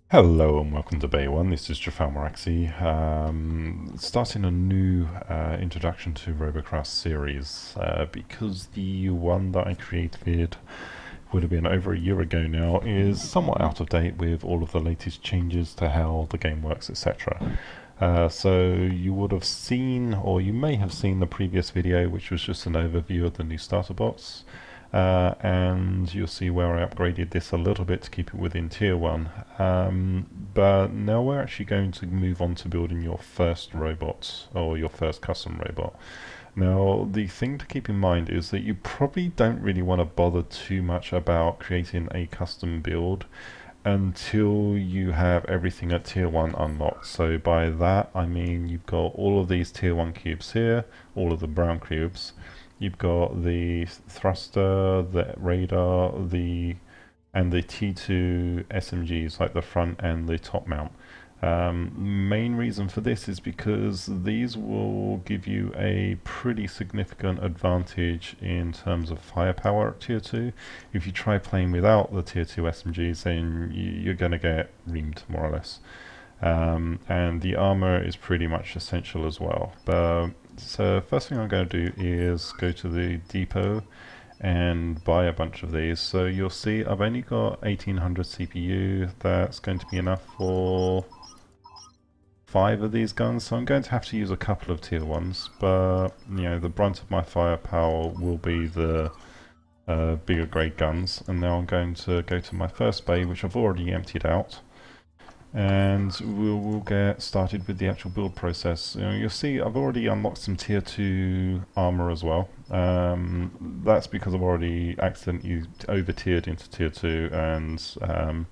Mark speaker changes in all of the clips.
Speaker 1: Hello and welcome to Bay 1, this is Jafar Maraxi, starting a new introduction to Robocraft series, because the one that I created would have been over a year ago now is somewhat out of date with all of the latest changes to how the game works, etc. So you would have seen, or you may have seen the previous video, which was just an overview of the new starter box. And you'll see where I upgraded this a little bit to keep it within tier 1. But now we're actually going to move on to building your first robot, or your first custom robot. Now, the thing to keep in mind is that you probably don't really want to bother too much about creating a custom build until you have everything at tier 1 unlocked. So by that I mean you've got all of these tier 1 cubes here, all of the brown cubes. You've got the thruster, the radar, and the T2 SMGs, like the front and the top mount. Main reason for this is because these will give you a pretty significant advantage in terms of firepower at tier 2. If you try playing without the tier 2 SMGs, then you're going to get reamed, more or less. And the armor is pretty much essential as well. So first thing I'm going to do is go to the depot and buy a bunch of these. So you'll see I've only got 1800 CPU. That's going to be enough for 5 of these guns, so I'm going to have to use a couple of tier 1s, but you know, the brunt of my firepower will be the bigger grade guns. And now I'm going to go to my first bay, which I've already emptied out, and we'll get started with the actual build process. You'll see I've already unlocked some tier 2 armor as well. That's because I've already accidentally over tiered into tier 2 and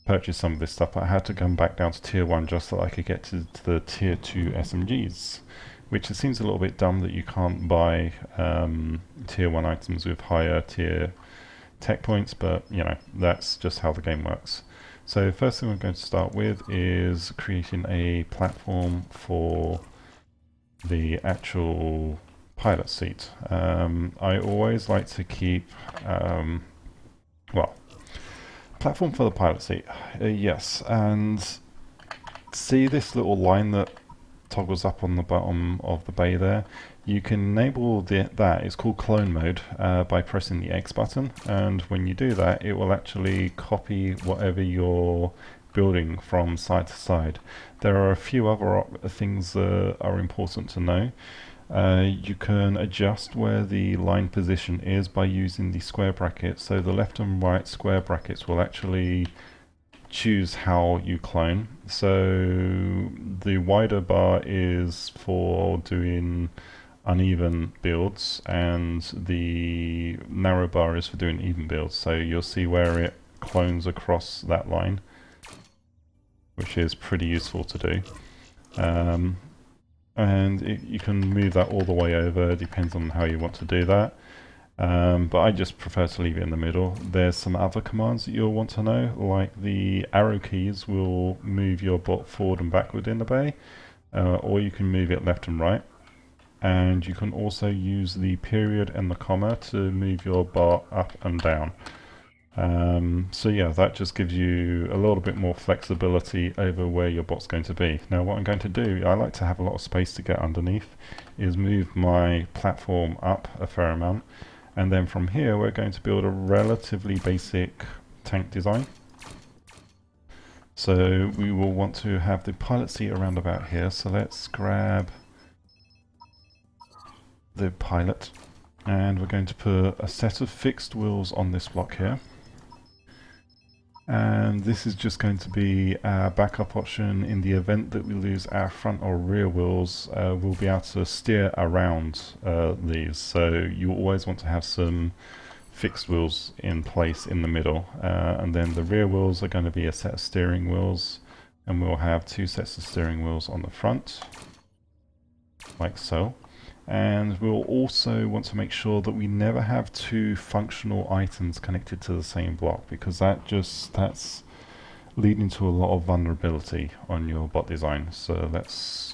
Speaker 1: purchased some of this stuff. I had to come back down to tier 1 just so I could get to the tier 2 SMGs, which it seems a little bit dumb that you can't buy tier 1 items with higher tier tech points, but you know, that's just how the game works. So first thing we're going to start with is creating a platform for the actual pilot seat. I always like to keep, well, platform for the pilot seat, yes, and see this little line that toggles up on the bottom of the bay there? You can enable that, it's called clone mode, by pressing the X button, and when you do that it will actually copy whatever you're building from side to side. There are a few other things that are important to know. You can adjust where the line position is by using the square brackets, so the left and right square brackets will actually choose how you clone. So the wider bar is for doing uneven builds and the narrow bar is for doing even builds. So you'll see where it clones across that line, which is pretty useful to do. And you can move that all the way over, depends on how you want to do that. But I just prefer to leave it in the middle. There's some other commands that you'll want to know, like the arrow keys will move your bot forward and backward in the bay, or you can move it left and right. And you can also use the period and the comma to move your bar up and down. So yeah, that just gives you a little bit more flexibility over where your bot's going to be. Now what I'm going to do, I like to have a lot of space to get underneath, is move my platform up a fair amount, and then from here we're going to build a relatively basic tank design. So we will want to have the pilot seat around about here, so let's grab the pilot, and we're going to put a set of fixed wheels on this block here, and this is just going to be our backup option in the event that we lose our front or rear wheels. We'll be able to steer around these, so you always want to have some fixed wheels in place in the middle, and then the rear wheels are going to be a set of steering wheels, and we'll have 2 sets of steering wheels on the front like so. And we'll also want to make sure that we never have 2 functional items connected to the same block, because that's leading to a lot of vulnerability on your bot design. So let's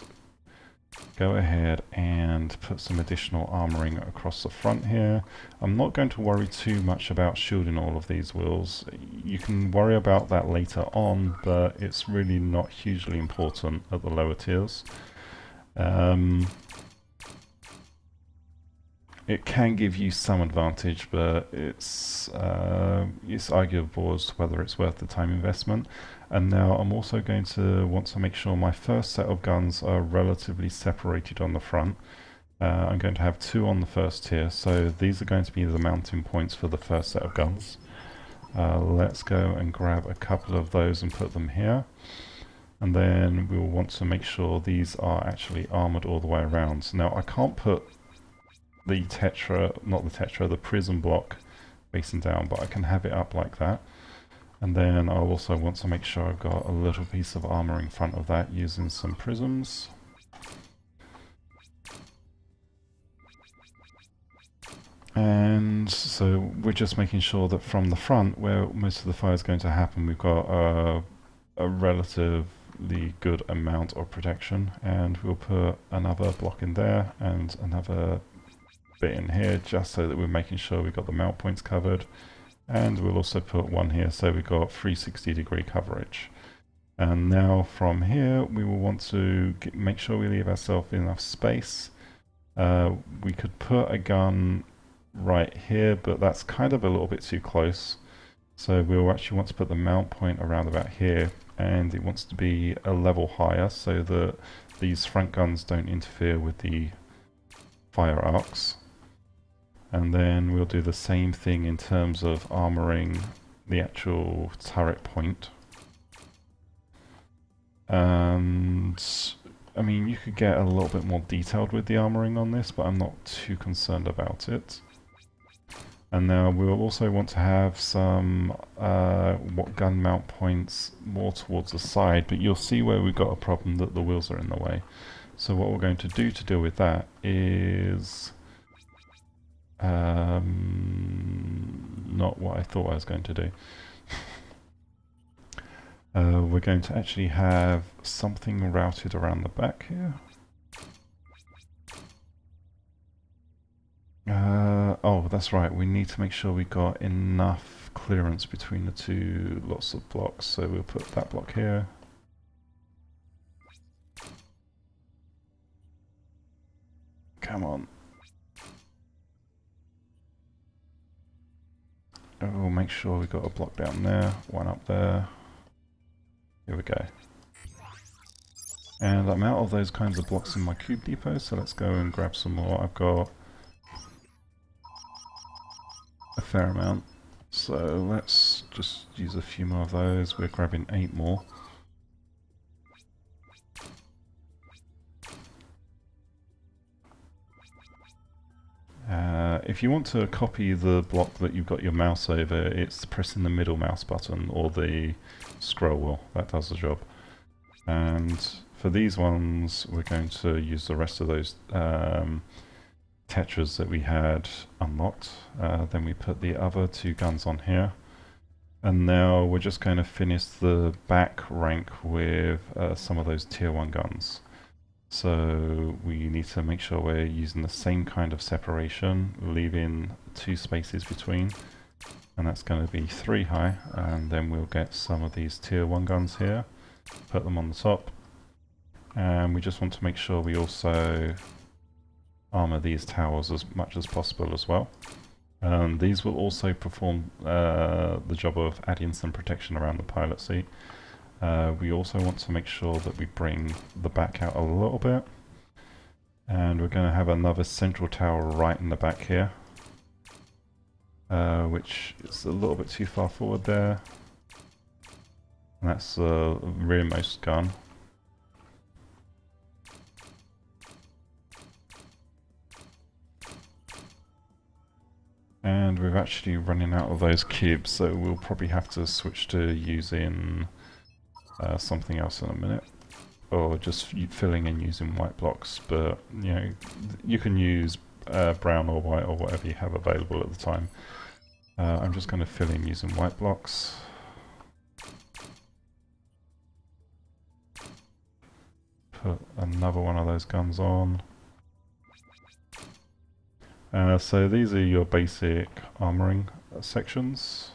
Speaker 1: go ahead and put some additional armoring across the front here. I'm not going to worry too much about shielding all of these wheels. You can worry about that later on, but it's really not hugely important at the lower tiers. It can give you some advantage, but it's arguable as to whether it's worth the time investment. And now I'm also going to want to make sure my first set of guns are relatively separated on the front. I'm going to have 2 on the first tier, so these are going to be the mounting points for the first set of guns. Let's go and grab a couple of those and put them here. And then we'll want to make sure these are actually armoured all the way around. So now I can't put the the prism block facing down, but I can have it up like that. And then I'll also want to make sure I've got a little piece of armour in front of that using some prisms. And so we're just making sure that from the front, where most of the fire is going to happen, we've got a relatively good amount of protection. And we'll put another block in there and another bit in here, just so that we're making sure we've got the mount points covered. And we'll also put one here, so we've got 360-degree coverage. And now from here, we will want to make sure we leave ourselves enough space. We could put a gun right here, but that's kind of a little bit too close. So we'll actually want to put the mount point around about here, and it wants to be a level higher so that these front guns don't interfere with the fire arcs. And then we'll do the same thing in terms of armoring the actual turret point. And I mean, you could get a little bit more detailed with the armoring on this, but I'm not too concerned about it. And now we'll also want to have some gun mount points more towards the side, but you'll see where we've got a problem that the wheels are in the way. So what we're going to do to deal with that is not what I thought I was going to do. We're going to actually have something routed around the back here. Oh, that's right, we need to make sure we got enough clearance between the 2 lots of blocks, so we'll put that block here. Come on. We'll make sure we've got a block down there, one up there. Here we go. And I'm out of those kinds of blocks in my cube depot, so let's go and grab some more. I've got a fair amount, so let's just use a few more of those. We're grabbing 8 more. If you want to copy the block that you've got your mouse over, it's pressing the middle mouse button or the scroll wheel. That does the job. And for these ones, we're going to use the rest of those tetras that we had unlocked. Then we put the other 2 guns on here. And now we're just going to finish the back rank with some of those tier 1 guns. So we need to make sure we're using the same kind of separation, leaving 2 spaces between, and that's going to be 3 high. And then we'll get some of these tier 1 guns here, put them on the top, and we just want to make sure we also armor these towers as much as possible as well. These will also perform the job of adding some protection around the pilot seat. We also want to make sure that we bring the back out a little bit, and we're going to have another central tower right in the back here, which is a little bit too far forward there, and that's the rearmost gun. And we're actually running out of those cubes, so we'll probably have to switch to using something else in a minute, or just filling in using white blocks. But you know, you can use brown or white or whatever you have available at the time. I'm just going to fill in using white blocks. put another one of those guns on. So these are your basic armoring sections,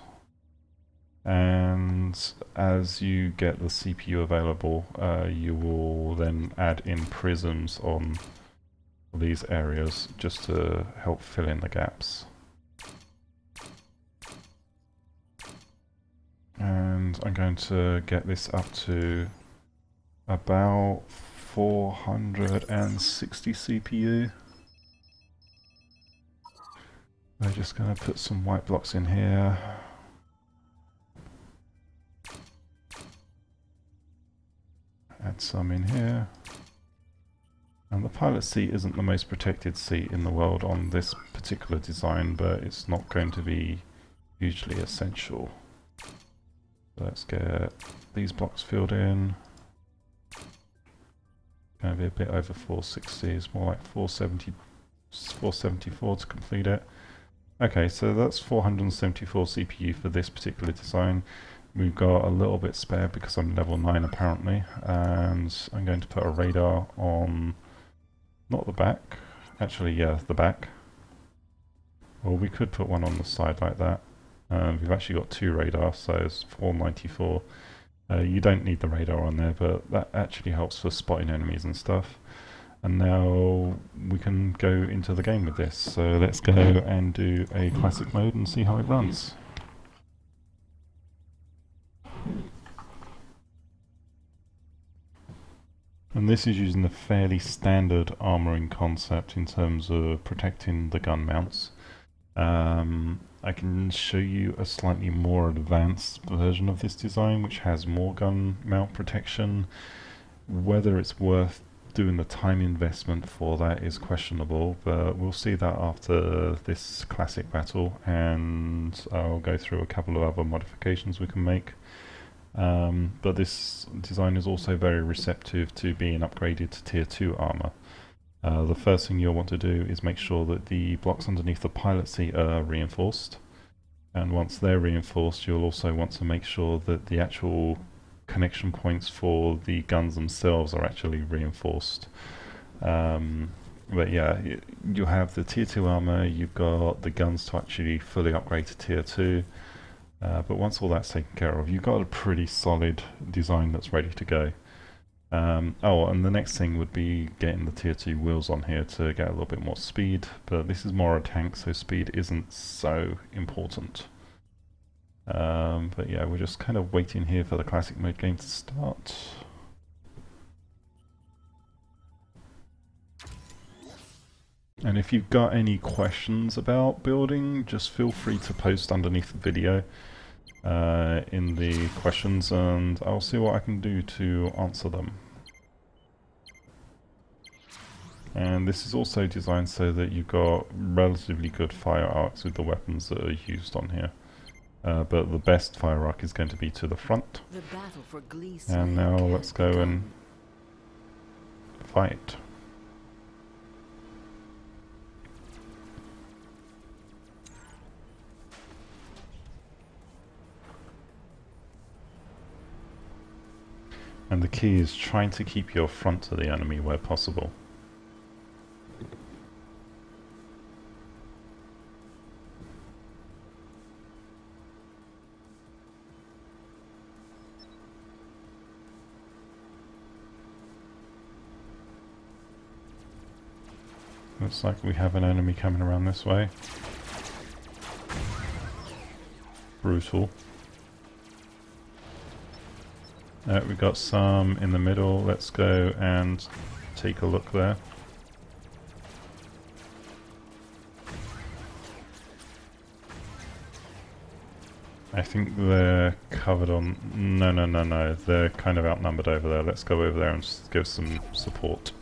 Speaker 1: and as you get the CPU available, you will then add in prisms on these areas just to help fill in the gaps. And I'm going to get this up to about 460 CPU. We're just going to put some white blocks in here. Add some in here. And the pilot seat isn't the most protected seat in the world on this particular design, but it's not going to be hugely essential. Let's get these blocks filled in. Going to be a bit over 460, it's more like 474 to complete it. Okay, so that's 474 CPU for this particular design. We've got a little bit spare because I'm level 9 apparently, and I'm going to put a radar on, not the back, actually yeah, the back. Well, we could put one on the side like that. We've actually got 2 radars, so it's 494. You don't need the radar on there, but that actually helps for spotting enemies and stuff. And now we can go into the game with this. So let's go and do a classic mode and see how it runs. And this is using the fairly standard armoring concept in terms of protecting the gun mounts. I can show you a slightly more advanced version of this design which has more gun mount protection. Whether it's worth doing the time investment for that is questionable, but we'll see that after this classic battle, and I'll go through a couple of other modifications we can make. But this design is also very receptive to being upgraded to tier 2 armor. The first thing you'll want to do is make sure that the blocks underneath the pilot seat are reinforced, and once they're reinforced you'll also want to make sure that the actual connection points for the guns themselves are actually reinforced. But yeah, you have the tier 2 armor, you've got the guns to actually fully upgrade to tier 2, but once all that's taken care of, you've got a pretty solid design that's ready to go. Oh, and the next thing would be getting the tier 2 wheels on here to get a little bit more speed, but this is more a tank, so speed isn't so important. But yeah, we're just kind of waiting here for the classic mode game to start. And if you've got any questions about building, just feel free to post underneath the video in the questions, and I'll see what I can do to answer them. And this is also designed so that you've got relatively good fire arcs with the weapons that are used on here. But the best fire arc is going to be to the front. And now let's go and fight. And the key is trying to keep your front to the enemy where possible. Looks like we have an enemy coming around this way. Brutal. We've got some in the middle. Let's go and take a look there. I think they're covered on... No. They're kind of outnumbered over there. Let's go over there and just give some support.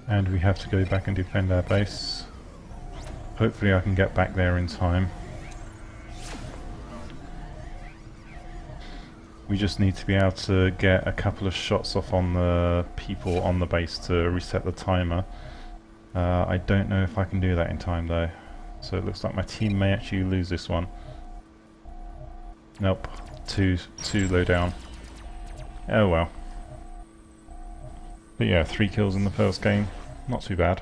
Speaker 1: And we have to go back and defend our base. Hopefully I can get back there in time. We just need to be able to get a couple of shots off on the people on the base to reset the timer. I don't know if I can do that in time though. So it looks like my team may actually lose this one. Nope, too low down. Oh well. But yeah, 3 kills in the first game. Not too bad.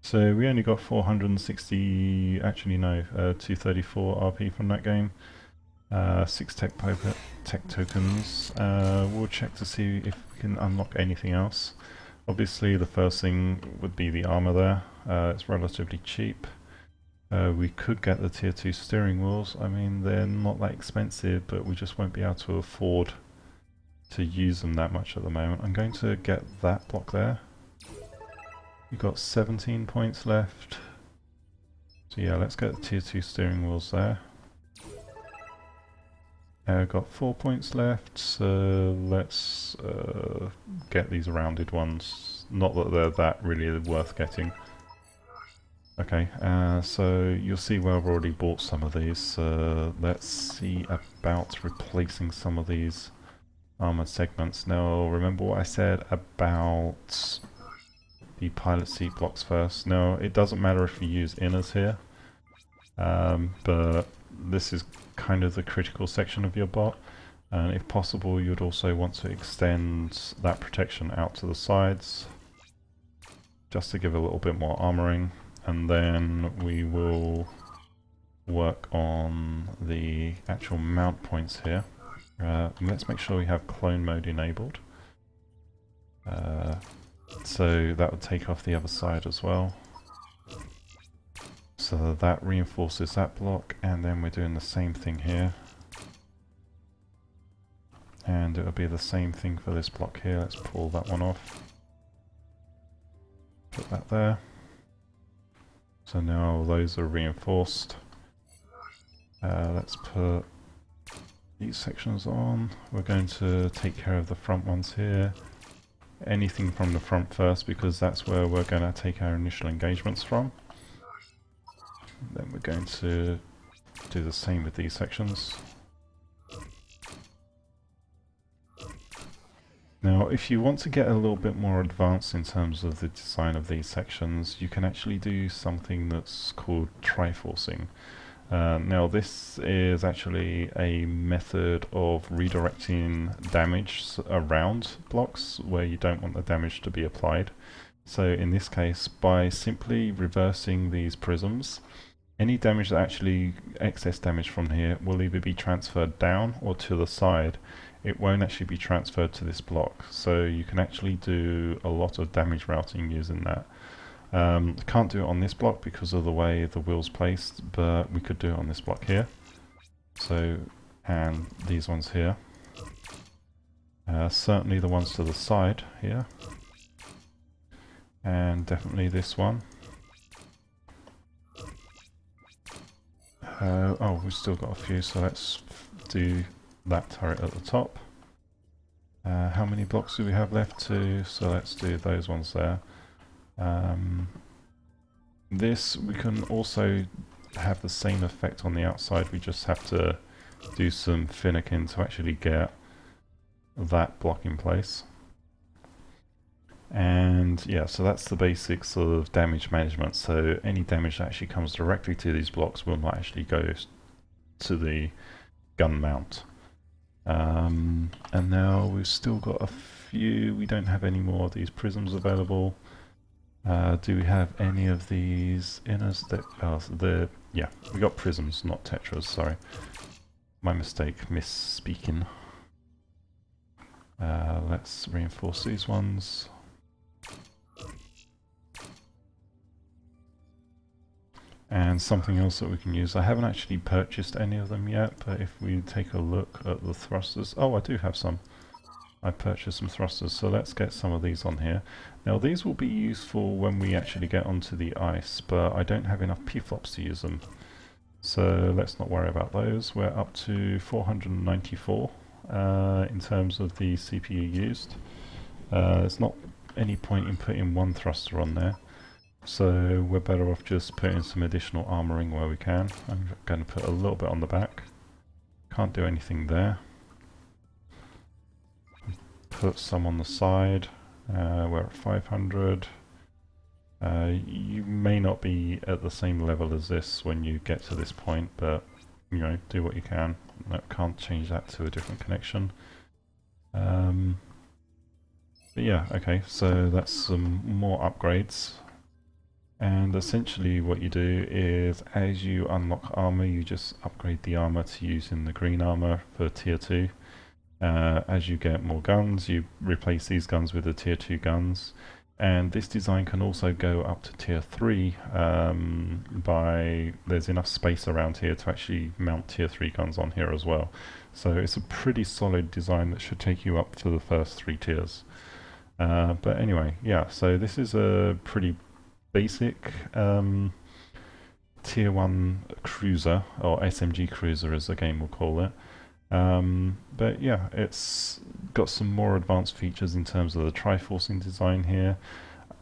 Speaker 1: So we only got 460, actually no, 234 RP from that game. 6 tech tokens. We'll check to see if we can unlock anything else. Obviously the first thing would be the armor there. It's relatively cheap. We could get the tier 2 steering wheels. I mean, they're not that expensive, but we just won't be able to afford to use them that much at the moment. I'm going to get that block there. We've got 17 points left. So yeah, let's get the tier 2 steering wheels there. We've got 4 points left, so let's get these rounded ones. Not that they're that really worth getting. Okay, so you'll see where I've already bought some of these. Let's see about replacing some of these armored segments. Now, remember what I said about the pilot seat blocks first. Now, it doesn't matter if you use inners here, but this is kind of the critical section of your bot, and if possible you'd also want to extend that protection out to the sides just to give a little bit more armoring, and then we will work on the actual mount points here. Let's make sure we have clone mode enabled. So that would take off the other side as well. So that reinforces that block, and then we're doing the same thing here. And it'll be the same thing for this block here. Let's pull that one off. Put that there. So now those are reinforced. Let's put these sections on. We're going to take care of the front ones here. Anything from the front first, because that's where we're going to take our initial engagements from. Then we're going to do the same with these sections. Now, if you want to get a little bit more advanced in terms of the design of these sections, you can actually do something that's called triforcing. Now, this is actually a method of redirecting damage around blocks where you don't want the damage to be applied. So in this case, by simply reversing these prisms, any damage that actually, excess damage from here, will either be transferred down or to the side. It won't actually be transferred to this block. So you can actually do a lot of damage routing using that. Can't do it on this block because of the way the wheel's placed, but we could do it on this block here. So, and these ones here. Certainly the ones to the side here. And definitely this one. Oh, we've still got a few, so let's do that turret at the top. How many blocks do we have left to? So let's do those ones there. This, we can also have the same effect on the outside, we just have to do some finicking to actually get that block in place. And yeah, so that's the basics of damage management. So any damage that actually comes directly to these blocks will not actually go to the gun mount. And now we've still got a few, we don't have any more of these prisms available. Do we have any of these inners that, yeah, we got prisms, not tetras, sorry. My mistake, misspeaking. Let's reinforce these ones. And something else that we can use, I haven't actually purchased any of them yet, but if we take a look at the thrusters, oh, I do have some. I purchased some thrusters, so let's get some of these on here. Now these will be useful when we actually get onto the ice, but I don't have enough P-flops to use them. So let's not worry about those. We're up to 494 in terms of the CPU used. There's not any point in putting one thruster on there, so we're better off just putting some additional armouring where we can. I'm going to put a little bit on the back. Can't do anything there. Put some on the side. We're at 500. You may not be at the same level as this when you get to this point, but you know, do what you can. No, can't change that to a different connection. But yeah, okay, so that's some more upgrades. And essentially what you do is, as you unlock armor, you just upgrade the armor to using the green armor for tier 2. As you get more guns, you replace these guns with the tier 2 guns. And this design can also go up to tier 3 there's enough space around here to actually mount tier 3 guns on here as well. So it's a pretty solid design that should take you up to the first 3 tiers. But anyway, yeah, so this is a pretty basic tier 1 cruiser, or SMG cruiser as the game will call it. But yeah, it's got some more advanced features in terms of the triforcing design here.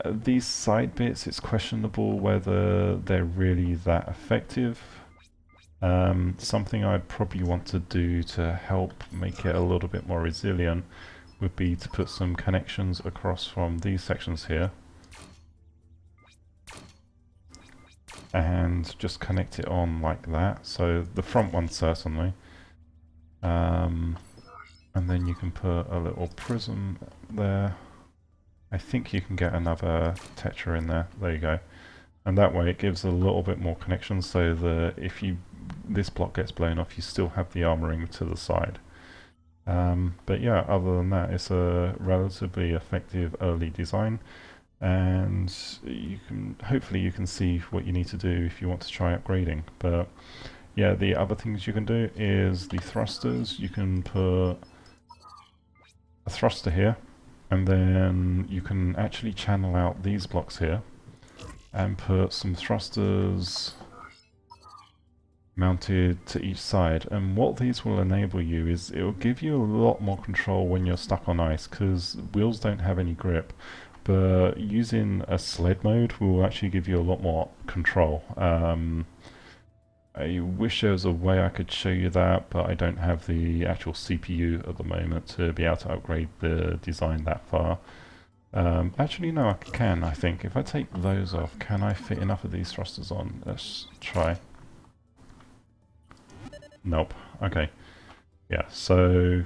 Speaker 1: These side bits, it's questionable whether they're really that effective. Something I'd probably want to do to help make it a little bit more resilient would be to put some connections across from these sections here and just connect it on like that. So the front one certainly. And then you can put a little prism there. I think you can get another tetra in there. There you go. And that way it gives a little bit more connection, so that if this block gets blown off, you still have the armoring to the side. But yeah, other than that, it's a relatively effective early design, and hopefully you can see what you need to do if you want to try upgrading. But yeah, the other things you can do is the thrusters. You can put a thruster here, and then you can actually channel out these blocks here and put some thrusters mounted to each side. And what these will enable you is, it will give you a lot more control when you're stuck on ice, because wheels don't have any grip. But using a sled mode will actually give you a lot more control. I wish there was a way I could show you that, but I don't have the actual CPU at the moment to be able to upgrade the design that far. Actually no, I can, I think. If I take those off, can I fit enough of these thrusters on? Let's try. Nope. Okay. Yeah, so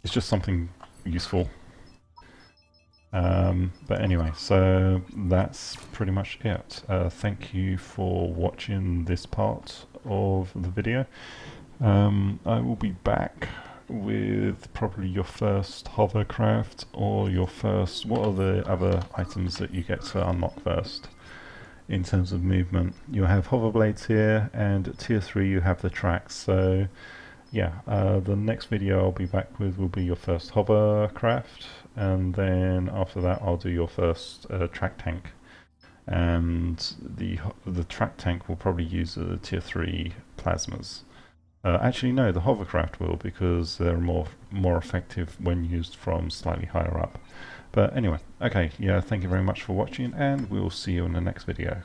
Speaker 1: it's just something useful. But anyway, so that's pretty much it. Thank you for watching this part of the video. I will be back with probably your first hovercraft, or your first... what are the other items that you get to unlock first in terms of movement? You have hoverblades here, and at tier 3 you have the tracks. So yeah, the next video I'll be back with will be your first hovercraft, and then after that I'll do your first track tank. And the track tank will probably use the tier 3 plasmas. Actually no, the hovercraft will, because they're more effective when used from slightly higher up. But anyway, okay, yeah, thank you very much for watching, and we'll see you in the next video.